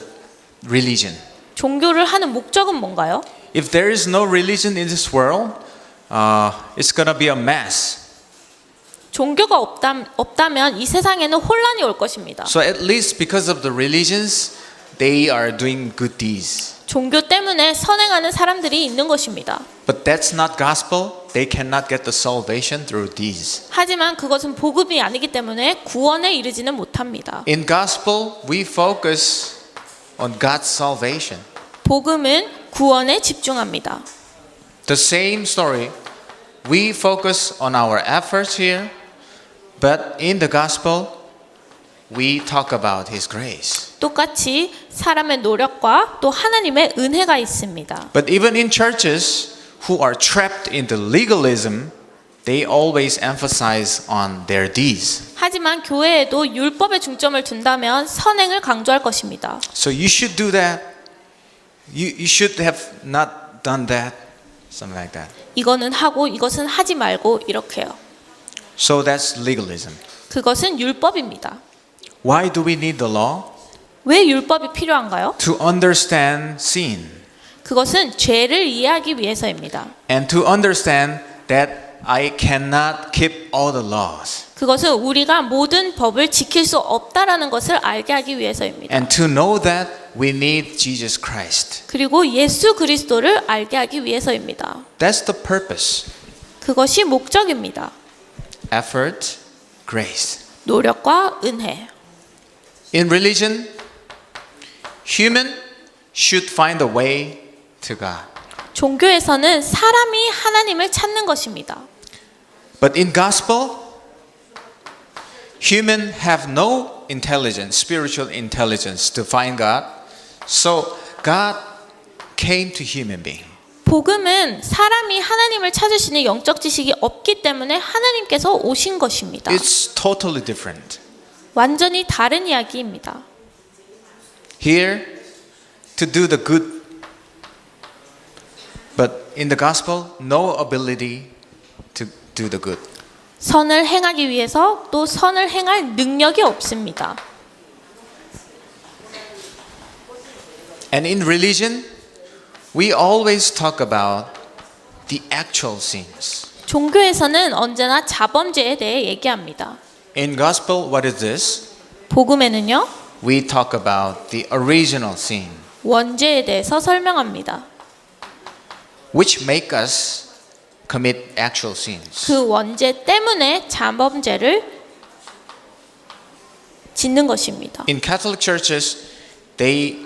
S1: religion?
S2: 종교를 하는 목적은 뭔가요?
S1: If there is no religion in this world, it's gonna be a mess.
S2: 종교가 없다면 이 세상에는 혼란이 올 것입니다.
S1: So at least because of the religions, they are doing good deeds.
S2: 종교 때문에 선행하는 사람들이 있는 것입니다.
S1: But that's not gospel. They cannot get the salvation through these.
S2: 하지만 그것은 복음이 아니기 때문에 구원에 이르지는 못합니다.
S1: In gospel, we focus on God's salvation.
S2: 복음은 구원에 집중합니다.
S1: The same story, we focus on our efforts here, but in the gospel, we talk about His grace.
S2: 똑같이 사람의 노력과 또 하나님의 은혜가 있습니다.
S1: But even in churches who are trapped into legalism, they always emphasize on their deeds.
S2: 하지만 교회에도 율법에 중점을 둔다면 선행을 강조할 것입니다.
S1: So you should do that. You should have not done that. Something like that.
S2: 이거는 하고 이것은 하지 말고 이렇게요.
S1: So that's legalism.
S2: 그것은 율법입니다.
S1: Why do we need the law?
S2: 왜 율법이 필요한가요?
S1: To understand sin
S2: 그것은 죄를 이해하기 위해서입니다.
S1: and to understand that I cannot keep all the laws.
S2: 그것은 우리가 모든 법을 지킬 수 없다라는 것을 알게 하기 위해서입니다.
S1: And to know that we need Jesus Christ.
S2: 그리고 예수 그리스도를 알게 하기 위해서입니다.
S1: That's the purpose.
S2: 그것이 목적입니다.
S1: Effort, grace.
S2: 노력과 은혜.
S1: In religion, human should find a way to God.
S2: 종교에서는 사람이 하나님을 찾는 것입니다.
S1: But in gospel, human have no intelligence, spiritual intelligence to find God. So God came to human being.
S2: 복음은 사람이 하나님을 찾을 수 있는 영적 지식이 없기 때문에 하나님께서 오신 것입니다.
S1: It's totally different.
S2: 완전히 다른 이야기입니다.
S1: Here, to do the good, but in the gospel, no ability to do the good.
S2: 선을 행하기 위해서 또 선을 행할 능력이 없습니다.
S1: And in religion, we always talk about the actual sins.
S2: 종교에서는 언제나 자범죄에 대해 얘기합니다.
S1: In gospel, what is this?
S2: 복음에는요,
S1: We talk about the original sin,
S2: 원죄에 대해서 설명합니다.
S1: which make us commit actual sins.
S2: 그 원죄 때문에 자범죄를 짓는 것입니다.
S1: In Catholic churches, they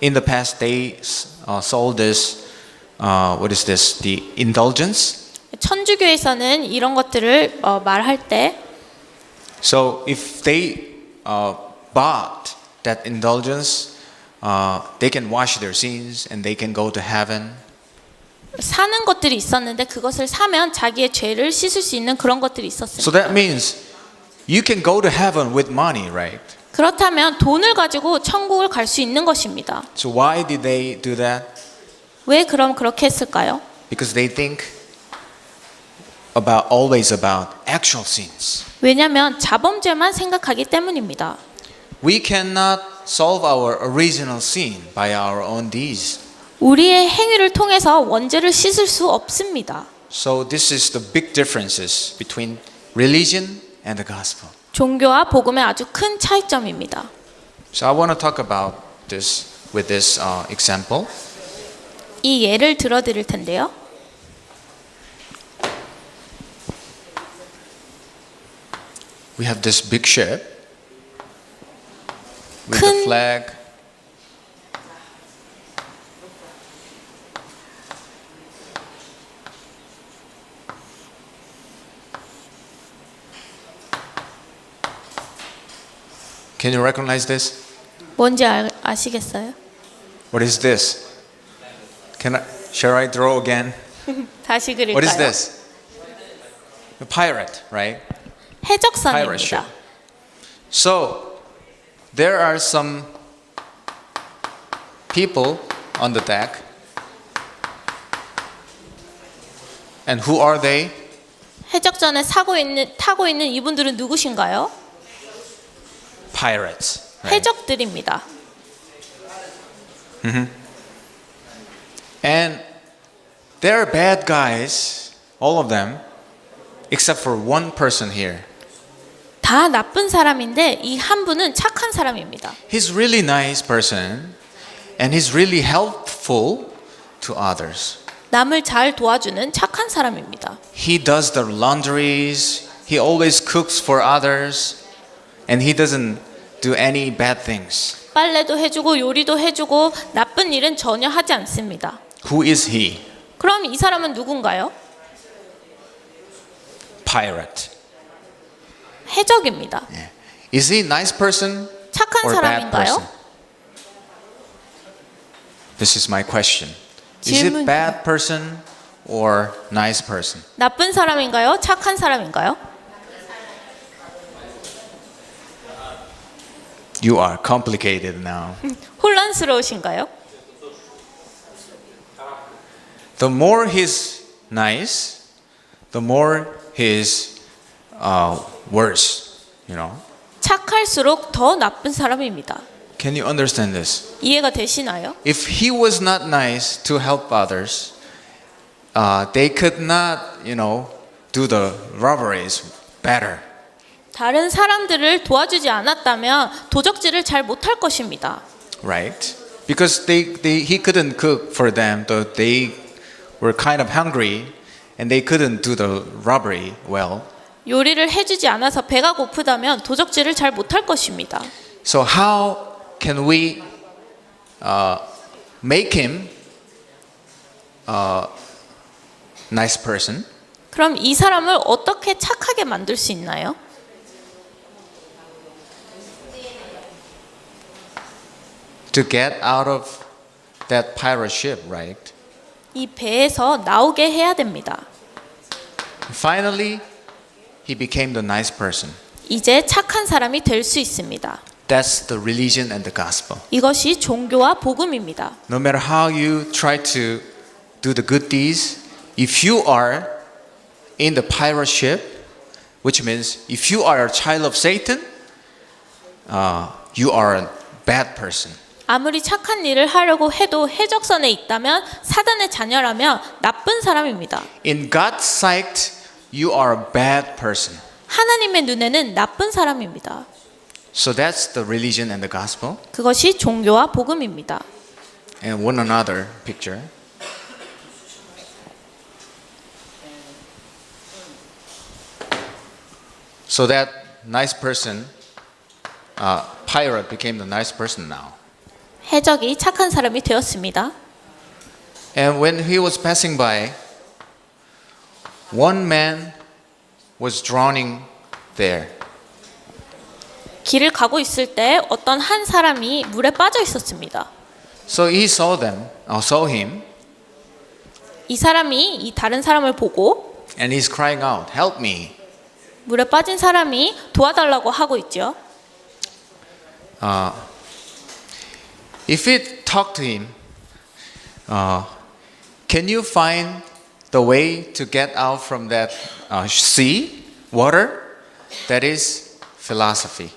S1: in the past they sold this. What is this? The indulgence.
S2: 천주교에서는 이런 것들을 말할 때
S1: So if they bought that indulgence, they can wash their sins and they can go to heaven.
S2: 사는 것들이 있었는데 그것을 사면 자기의 죄를 씻을 수 있는 그런 것들이 있었습니다.
S1: So that means you can go to heaven with money, right?
S2: 그렇다면 돈을 가지고 천국을 갈 수 있는 것입니다.
S1: So why did they do that?
S2: 왜 그럼 그렇게 했을까요?
S1: Because they think always about actual sins.
S2: 왜냐하면 자범죄만 생각하기 때문입니다.
S1: We cannot solve our original sin by our own deeds.
S2: 우리의 행위를 통해서 원죄를 씻을 수 없습니다.
S1: So this is the big differences between religion and the gospel.
S2: 종교와 복음의 아주 큰 차이점입니다.
S1: So I want to talk about this with this example.
S2: 이 예를 들어드릴 텐데요.
S1: We have this big ship with
S2: 큰-
S1: the flag. Can you recognize this?
S2: 뭔지 아시겠어요?
S1: What is this? Shall I draw again?
S2: 다시 그릴까요?
S1: What is this? A pirate, right? Pirate ship.
S2: 해적선입니다.
S1: So there are some people on the deck. And who are they?
S2: 해적선에 타고 있는 이분들은 누구신가요?
S1: Pirates. Right?
S2: 해적들입니다.
S1: And they're bad guys, all of them, except for one person here.
S2: 다 나쁜 사람인데 이 한 분은 착한 사람입니다.
S1: He's really nice person, and he's really helpful to others.
S2: 남을 잘 도와주는 착한 사람입니다.
S1: He does the laundries. He always cooks for others, and he doesn't do any bad things.
S2: 빨래도 해주고 요리도 해주고 나쁜 일은 전혀 하지 않습니다.
S1: Who is he?
S2: 그럼 이 사람은 누군가요?
S1: Pirate.
S2: 해적입니다.
S1: Is he a nice person
S2: 착한
S1: or a bad
S2: 사람인가요?
S1: person? This is my question. Is it
S2: 질문-
S1: bad person or nice person?
S2: 나쁜 사람인가요? 착한 사람인가요?
S1: You are complicated now.
S2: 혼란스러우신가요?
S1: The more he's nice, the more he's worse. You know.
S2: 착할수록 더 나쁜 사람입니다.
S1: Can you understand this?
S2: 이해가 되시나요?
S1: If he was not nice to help others, they could not, do the robberies better.
S2: 다른 사람들을 도와주지 않았다면 도적질을 잘 못할 것입니다.
S1: Right? Because he couldn't cook for them, though they were kind of hungry and they couldn't do the robbery well.
S2: 요리를 해주지 않아서 배가 고프다면 도적질을 잘 못할 것입니다.
S1: So how can we make him a nice person?
S2: 그럼 이 사람을 어떻게 착하게 만들 수 있나요?
S1: To get out of that pirate ship, right?
S2: 이 배에서 나오게 해야 됩니다.
S1: Finally, he became the nice person.
S2: 이제 착한 사람이 될 수 있습니다.
S1: That's the religion and the gospel.
S2: 이것이 종교와 복음입니다.
S1: No matter how you try to do the good deeds, if you are in the pirate ship, which means if you are a child of Satan, you are a bad person.
S2: 아무리 착한 일을 하려고 해도 해적선에 있다면 사단의 자녀라면 나쁜 사람입니다.
S1: In God's sight, you are a bad person.
S2: 하나님의 눈에는 나쁜 사람입니다.
S1: So that's the religion and the gospel.
S2: 그것이 종교와 복음입니다.
S1: And one another picture. So that nice person, pirate became the nice person now.
S2: 해적이 착한 사람이 되었습니다.
S1: And when he was passing by, one man was drowning there.
S2: 길을 가고 있을 때 어떤 한 사람이 물에 빠져 있었습니다.
S1: So he saw him,
S2: 이 사람이 이 다른 사람을 보고
S1: and he's crying out, "Help me!"
S2: 물에 빠진 사람이 도와달라고 하고 있죠.
S1: If we talk to him, can you find the way to get out from that sea, water? That is philosophy.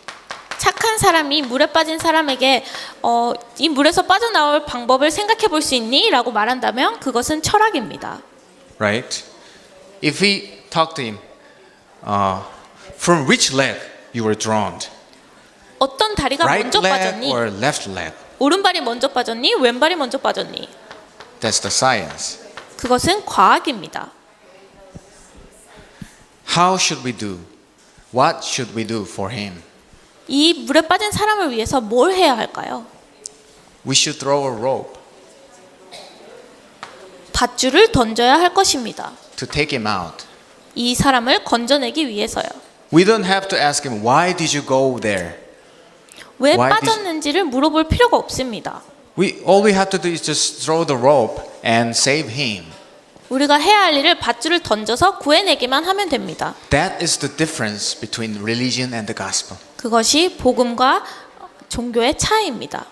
S2: 착한 사람이 물에 빠진 사람에게 이 물에서 빠져나올 방법을 생각해 볼 수 있니? 라고 말한다면 그것은 철학입니다.
S1: Right? If we talk to him, from which leg you were drowned?
S2: 어떤 다리가
S1: Right
S2: 먼저
S1: leg
S2: 빠졌니?
S1: or left leg?
S2: 오른발이 먼저 빠졌니? 왼발이 먼저 빠졌니?
S1: That's the science.
S2: 그것은 과학입니다.
S1: How should we do? What should we do for him?
S2: 이 물에 빠진 사람을 위해서 뭘 해야 할까요?
S1: We should throw a rope
S2: 밧줄을 던져야 할 것입니다.
S1: to take him out.
S2: 이 사람을 건져내기 위해서요.
S1: We don't have to ask him, why did you go there?
S2: 왜
S1: Why did-
S2: 빠졌는지를 물어볼 필요가 없습니다.
S1: All we have to do is just throw the rope and save him.
S2: 우리가 해야 할 일을 밧줄을 던져서 구해내기만 하면 됩니다.
S1: That is the difference between religion and the gospel.
S2: 그것이 복음과 종교의 차이입니다.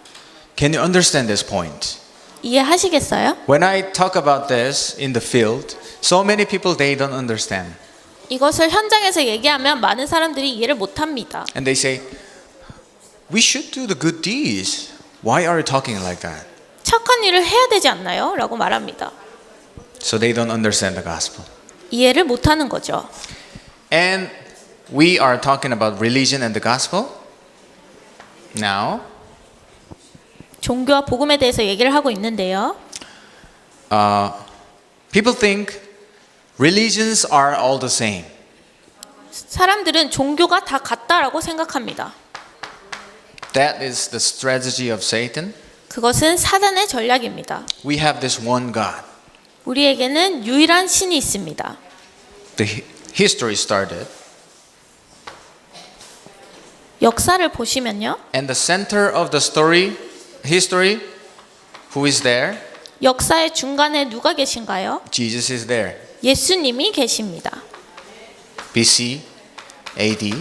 S1: Can you understand this point?
S2: 이해하시겠어요?
S1: When I talk about this in the field, so many people they don't understand.
S2: 이것을 현장에서 얘기하면 많은 사람들이 이해를 못합니다.
S1: And they say, we should do the good deeds. Why are you talking like that?
S2: 착한 일을 해야 되지 않나요? 라고 말합니다.
S1: So they don't understand the gospel.
S2: 이해를 못하는 거죠.
S1: And we are talking about religion and the gospel. Now,
S2: 종교와 복음에 대해서 얘기를 하고 있는데요.
S1: people think religions are all the same.
S2: 사람들은 종교가 다 같다라고 생각합니다.
S1: That is the strategy of Satan.
S2: 그것은 사단의 전략입니다.
S1: We have this one God.
S2: 우리에게는 유일한 신이 있습니다.
S1: The history started,
S2: 역사를 보시면요.
S1: and the center of the history, who is there?
S2: 역사의 중간에 누가 계신가요?
S1: Jesus is there.
S2: 예수님이 계십니다.
S1: BC, AD,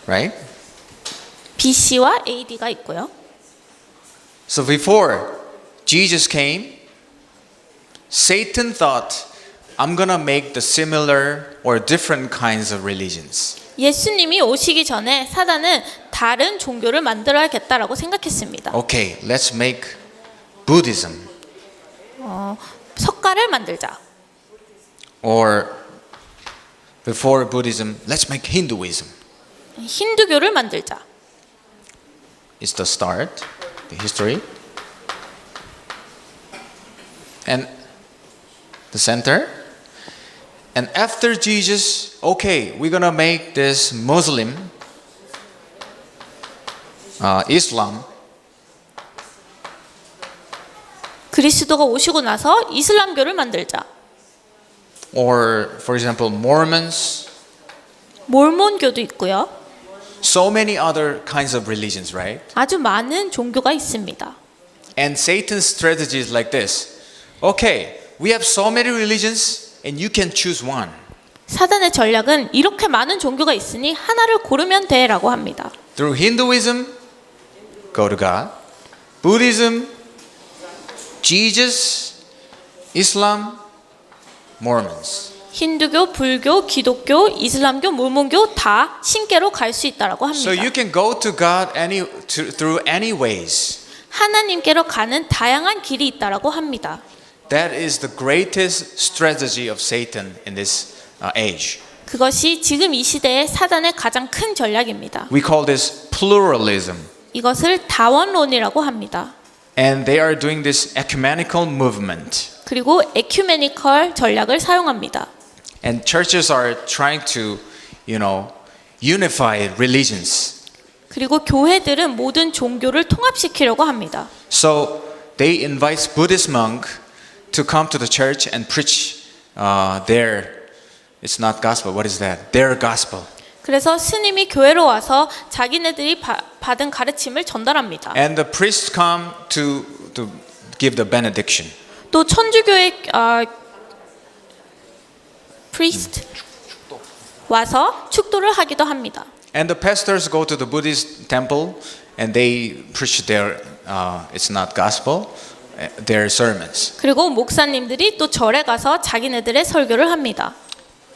S1: right?
S2: BC와 AD가 있고요.
S1: So before Jesus came, Satan thought, I'm gonna make the similar or different kinds of religions.
S2: 예수님이 오시기 전에 사단은 다른 종교를 만들어야겠다라고 생각했습니다.
S1: Okay, let's make Buddhism.
S2: 석가를 만들자.
S1: Or before Buddhism, let's make Hinduism.
S2: 힌두교를 만들자.
S1: It's the start, the history. And the center. And after Jesus, okay, we're gonna make this Muslim, Islam.
S2: 그리스도가 오시고 나서 이슬람교를 만들자.
S1: Or, for example, Mormons.
S2: 몰몬교도 있고요.
S1: So many other kinds of religions, right?
S2: 아주 많은 종교가 있습니다.
S1: And Satan's strategy is like this. Okay, we have so many religions and you can choose one.
S2: 사단의 전략은 이렇게 많은 종교가 있으니 하나를 고르면 돼라고 합니다.
S1: Through Hinduism, go to God. Buddhism, Jesus, Islam, Mormons.
S2: 힌두교, 불교, 기독교, 이슬람교, 몰몬교 다 신께로 갈 수 있다라고
S1: So
S2: 합니다.
S1: you can go to God through any ways.
S2: 하나님께로 가는 다양한 길이 있다라고 합니다.
S1: That is the greatest strategy of Satan in this age.
S2: 그것이 지금 이 시대의 사단의 가장 큰 전략입니다.
S1: We call this pluralism.
S2: 이것을 다원론이라고 합니다.
S1: And they are doing this ecumenical movement.
S2: 그리고 에큐메니컬 전략을 사용합니다.
S1: And churches are trying to, unify religions.
S2: 그리고 교회들은 모든 종교를 통합시키려고 합니다.
S1: So they invite Buddhist monk to come to the church and preach it's not gospel, what is that? Their gospel.
S2: 그래서 스님이 교회로 와서 자기네들이 받은 가르침을 전달합니다.
S1: And the priests come to give the benediction.
S2: 또 천주교의 priest 와서 축도를 하기도 합니다.
S1: And the pastors go to the Buddhist temple and they preach it's not gospel, their sermons.
S2: 그리고 목사님들이 또 절에 가서 자기네들의 설교를 합니다.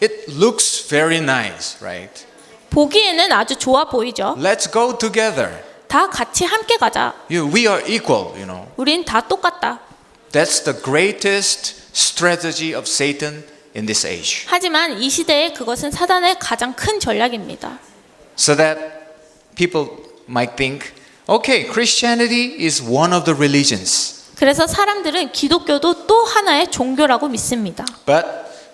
S1: It looks very nice, right?
S2: 보기에는 아주 좋아 보이죠.
S1: Let's go together.
S2: 다 같이 함께 가자.
S1: We are equal,
S2: 우린 다 똑같다.
S1: That's the greatest strategy of Satan in this age.
S2: 하지만 이 시대에 그것은 사단의 가장 큰 전략입니다.
S1: So that people might think, okay, Christianity is one of the religions.
S2: 그래서 사람들은 기독교도 또 하나의 종교라고 믿습니다.
S1: But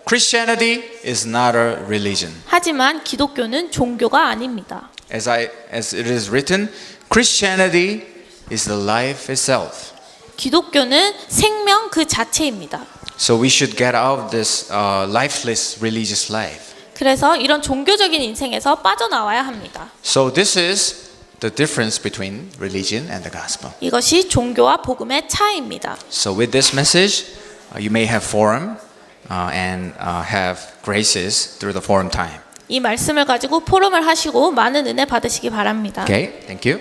S1: Christianity is not a religion.
S2: 하지만 기독교는 종교가 아닙니다.
S1: As it is written, Christianity is the life itself.
S2: 기독교는 생명 그 자체입니다.
S1: So we should get out of this lifeless religious life.
S2: 그래서 이런 종교적인 인생에서 빠져나와야 합니다.
S1: So this is the difference between religion and the gospel.
S2: 이것이 종교와 복음의 차이입니다.
S1: So with this message, you may have forum and have graces through the forum time.
S2: 이 말씀을 가지고 포럼을 하시고 많은 은혜 받으시기 바랍니다.
S1: Okay, thank you.